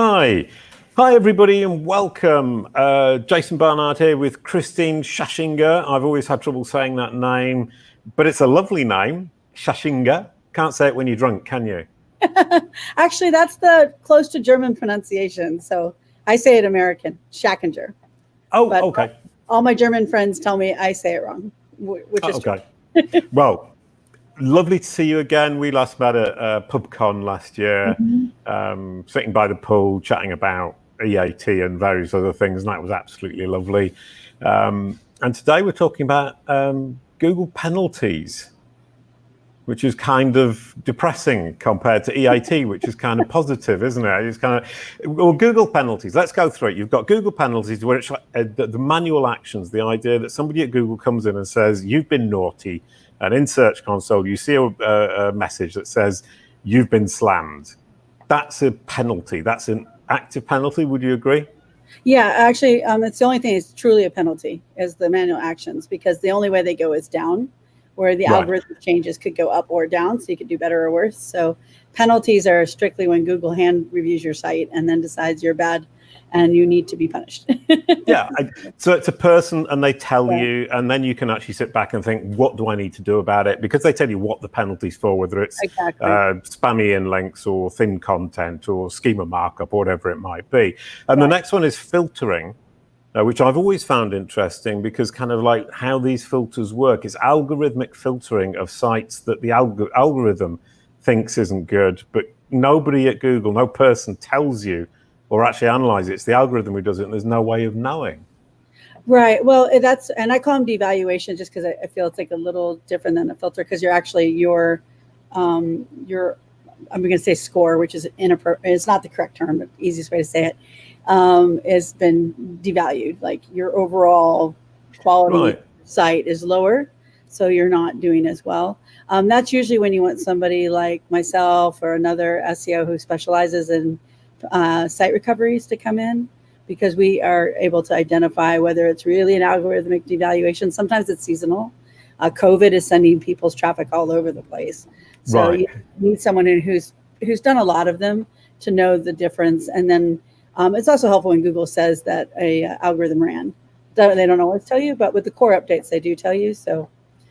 Hi. Hi, everybody, and welcome. Jason Barnard here with Christine Schaschinger. I've always had trouble saying that name, but it's a lovely name, Schaschinger. Can't say it when you're drunk, can you? Actually, that's the close to German pronunciation. So I say it American, Schackinger. Oh, But okay. all my German friends tell me I say it wrong, which is okay. Well, lovely to see you again. We last met at PubCon last year, sitting by the pool, chatting about EAT and various other things, and that was absolutely lovely. And today we're talking about Google penalties, which is kind of depressing compared to EAT, which is kind of positive, isn't it? It's kind of, well, Google penalties, let's go through it. You've got Google penalties, where it's the manual actions, the idea that somebody at Google comes in and says, you've been naughty, and in Search Console, you see a message that says, you've been slammed. That's a penalty. That's an active penalty. Would you agree? Yeah, actually, it's the only thing that's truly a penalty is the manual actions, because the only way they go is down, where the algorithm changes could go up or down, so you could do better or worse. So penalties are strictly when Google hand reviews your site and then decides you're bad and you need to be punished. Yeah, so it's a person and they tell you, and then you can actually sit back and think, what do I need to do about it? Because they tell you what the penalty's for, whether it's spammy in links or thin content or schema markup or whatever it might be. And the next one is filtering, which I've always found interesting, because kind of like how these filters work is algorithmic filtering of sites that the algorithm thinks isn't good, but nobody at Google, no person tells you or actually analyze it. It's the algorithm who does it, and there's no way of knowing. Right. Well, and I call them devaluation just because I feel it's like a little different than a filter, because you're actually I'm going to say score, which is it's not the correct term, but easiest way to say it, has been devalued. Like your overall quality site is lower, so you're not doing as well. That's usually when you want somebody like myself or another SEO who specializes in site recoveries to come in, because we are able to identify whether it's really an algorithmic devaluation. Sometimes it's seasonal. COVID is sending people's traffic all over the place. So you need someone who's done a lot of them to know the difference. And then it's also helpful when Google says that a algorithm ran. They don't always tell you, but with the core updates, they do tell you. So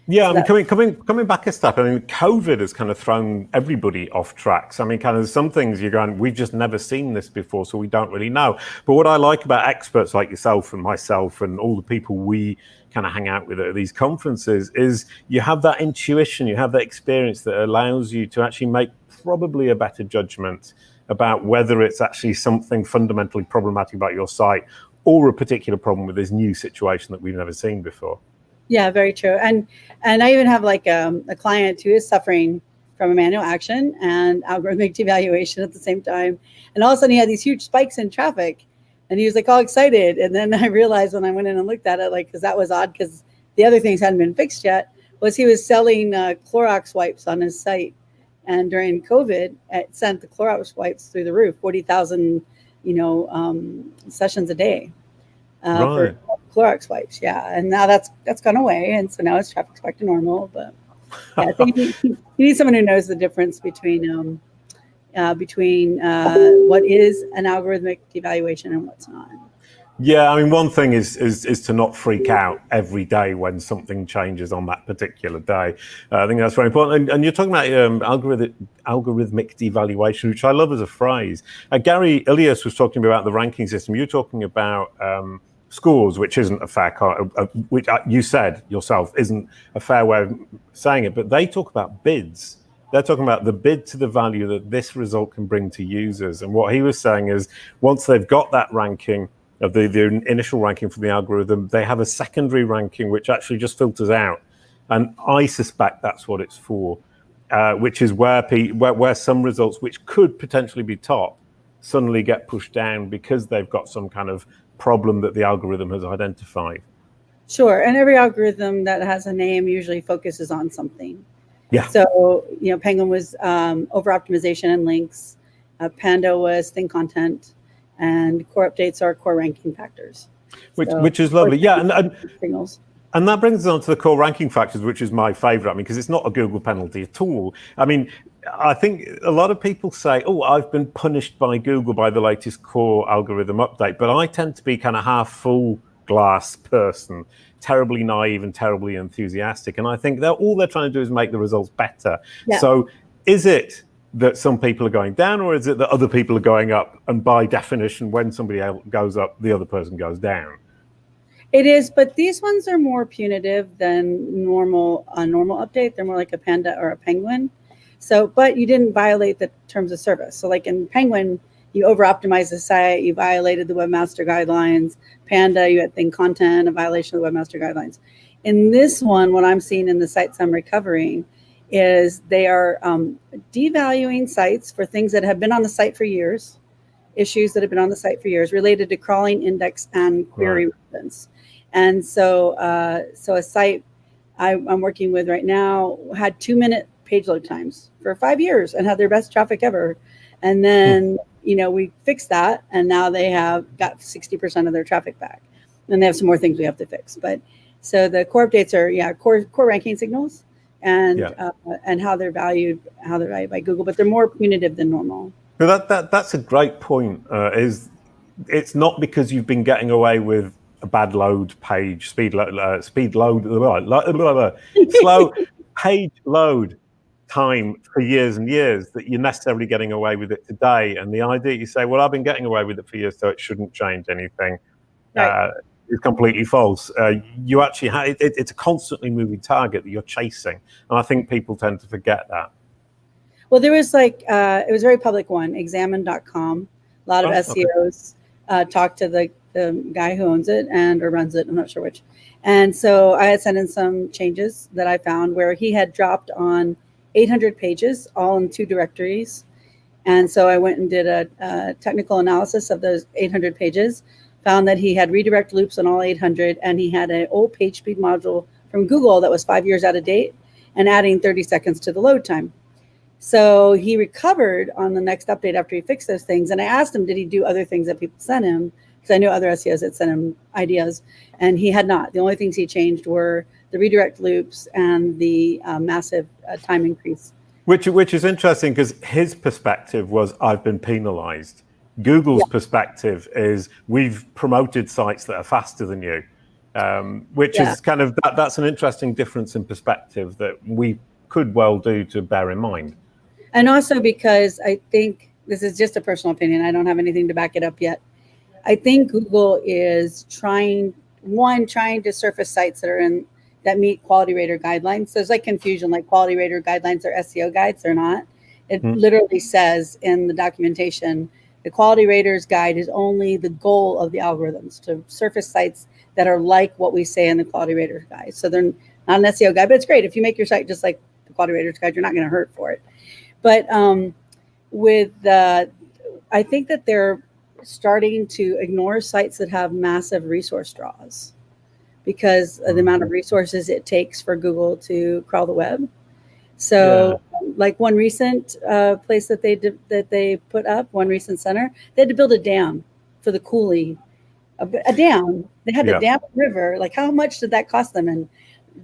yeah, I mean, coming back a step, I mean, COVID has kind of thrown everybody off tracks. I mean, kind of some things you're going, we've just never seen this before, so we don't really know. But what I like about experts like yourself and myself and all the people we kind of hang out with at these conferences is you have that intuition, you have that experience that allows you to actually make probably a better judgment about whether it's actually something fundamentally problematic about your site or a particular problem with this new situation that we've never seen before. Yeah, very true. And I even have like a client who is suffering from a manual action and algorithmic devaluation at the same time. And all of a sudden he had these huge spikes in traffic and he was like all excited. And then I realized when I went in and looked at it, like, because that was odd, because the other things hadn't been fixed yet, was he was selling Clorox wipes on his site. And during COVID, it sent the Clorox wipes through the roof, 40,000, sessions a day for Clorox wipes. Yeah. And now that's gone away. And so now his traffic's back to normal. But yeah, I think you need someone who knows the difference between what is an algorithmic devaluation and what's not. Yeah, I mean, one thing is to not freak out every day when something changes on that particular day. I think that's very important. And you're talking about algorithmic devaluation, which I love as a phrase. Gary Ilias was talking about the ranking system. You're talking about scores, which isn't a fair, which you said yourself isn't a fair way of saying it. But they talk about bids. They're talking about the bid to the value that this result can bring to users. And what he was saying is once they've got that ranking, of the initial ranking for the algorithm, they have a secondary ranking which actually just filters out, and I suspect that's what it's for, which is where some results which could potentially be top suddenly get pushed down because they've got some kind of problem that the algorithm has identified. Sure, and every algorithm that has a name usually focuses on something. Yeah. So Penguin was over optimization and links, Panda was thin content, and core updates are core ranking factors. Which is lovely. Yeah, and signals. And that brings us on to the core ranking factors, which is my favorite. I mean, because it's not a Google penalty at all. I mean, I think a lot of people say, oh, I've been punished by Google by the latest core algorithm update. But I tend to be kind of half full glass person, terribly naive and terribly enthusiastic. And I think all they're trying to do is make the results better. Yeah. So is it that some people are going down, or is it that other people are going up? And by definition, when somebody else goes up, the other person goes down. It is, but these ones are more punitive than a normal update. They're more like a Panda or a Penguin. So, but you didn't violate the terms of service. So like in Penguin, you over-optimized the site, you violated the Webmaster Guidelines. Panda, you had thing content, a violation of the Webmaster Guidelines. In this one, what I'm seeing in the sites I'm recovering is they are devaluing sites for things that have been on the site for years, issues that have been on the site for years related to crawling, index, and query relevance. And so, so a site I'm working with right now had 2-minute page load times for 5 years and had their best traffic ever. And then, we fixed that, and now they have got 60% of their traffic back. And they have some more things we have to fix. But so the core updates are, core ranking signals and how they're valued by Google, but they're more punitive than normal. Well, that's a great point. It's not because you've been getting away with a bad load page, slow page load time for years and years that you're necessarily getting away with it today. And the idea you say, well, I've been getting away with it for years, so it shouldn't change anything, is completely false. You actually it's a constantly moving target that you're chasing, and I think people tend to forget that. Well, there was it was a very public one, examine.com. A lot of SEOs talked to the guy who owns it or runs it. I'm not sure which. And so I had sent in some changes that I found where he had dropped on 800 pages, all in 2 directories. And so I went and did a technical analysis of those 800 pages, found that he had redirect loops on all 800, and he had an old page speed module from Google that was 5 years out of date and adding 30 seconds to the load time. So he recovered on the next update after he fixed those things. And I asked him, did he do other things that people sent him? Because I knew other SEOs had sent him ideas, and he had not. The only things he changed were the redirect loops and the massive time increase. Which is interesting, because his perspective was, I've been penalized. Google's perspective is, we've promoted sites that are faster than you, which is kind of, that's an interesting difference in perspective that we could well do to bear in mind. And also because I think, this is just a personal opinion, I don't have anything to back it up yet. I think Google is trying to surface sites that meet Quality Rater guidelines. So there's like confusion, like Quality Rater guidelines are SEO guides, they're not. It literally says in the documentation, the Quality Raters guide is only the goal of the algorithms, to surface sites that are like what we say in the Quality Raters guide. So they're not an SEO guide, but it's great. If you make your site just like the Quality Raters guide, you're not going to hurt for it. But I think that they're starting to ignore sites that have massive resource draws, because of the amount of resources it takes for Google to crawl the web. So like one recent place that they put up, one recent center, they had to build a dam for the Cooley, a dam. They had to dam the river. Like, how much did that cost them? And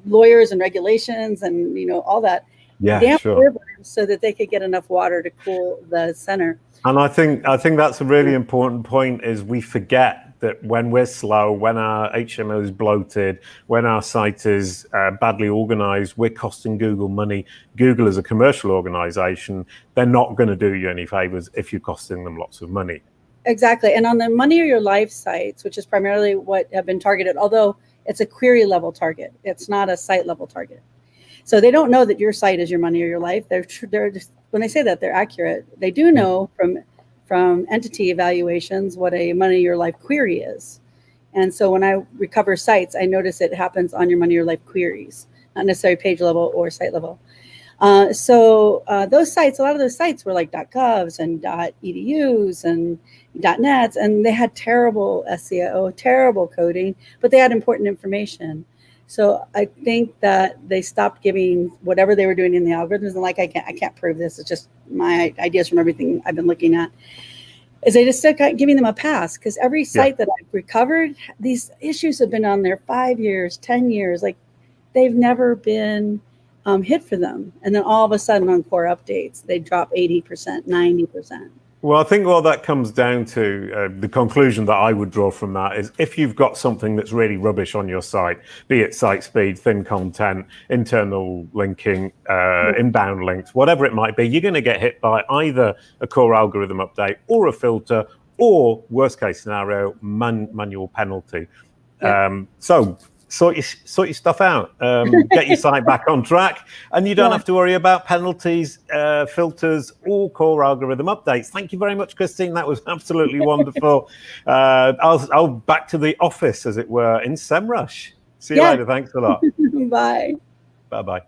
lawyers and regulations and all that. Dam the river so that they could get enough water to cool the center. And I think that's a really important point, is we forget that when we're slow, when our HTML is bloated, when our site is badly organized, we're costing Google money. Google, as a commercial organization, they're not going to do you any favors if you're costing them lots of money. Exactly. And on the Money of Your Life sites, which is primarily what have been targeted, although it's a query level target, it's not a site level target. So they don't know that your site is your Money of Your Life. They're just, when they say that, they're accurate. They do know from entity evaluations what a Money of Your Life query is. And so when I recover sites, I notice it happens on your Money of Your Life queries, not necessarily page level or site level. So those sites, a lot of those sites were like .govs and .edus and .nets, and they had terrible SEO, terrible coding, but they had important information. So I think that they stopped giving whatever they were doing in the algorithms. And like, I can't prove this. It's just my ideas from everything I've been looking at. is they just still giving them a pass, because every site that I've recovered, these issues have been on there 5 years, 10 years. Like, they've never been hit for them. And then all of a sudden on core updates, they drop 80%, 90%. Well, I think what that comes down to, the conclusion that I would draw from that is, if you've got something that's really rubbish on your site, be it site speed, thin content, internal linking, inbound links, whatever it might be, you're going to get hit by either a core algorithm update or a filter, or worst case scenario, manual penalty. So sort your stuff out, get your site back on track, and you don't have to worry about penalties, filters, or core algorithm updates. Thank you very much, Christine. That was absolutely wonderful. I'll back to the office, as it were, in SEMrush. See you later. Thanks a lot. Bye. Bye-bye.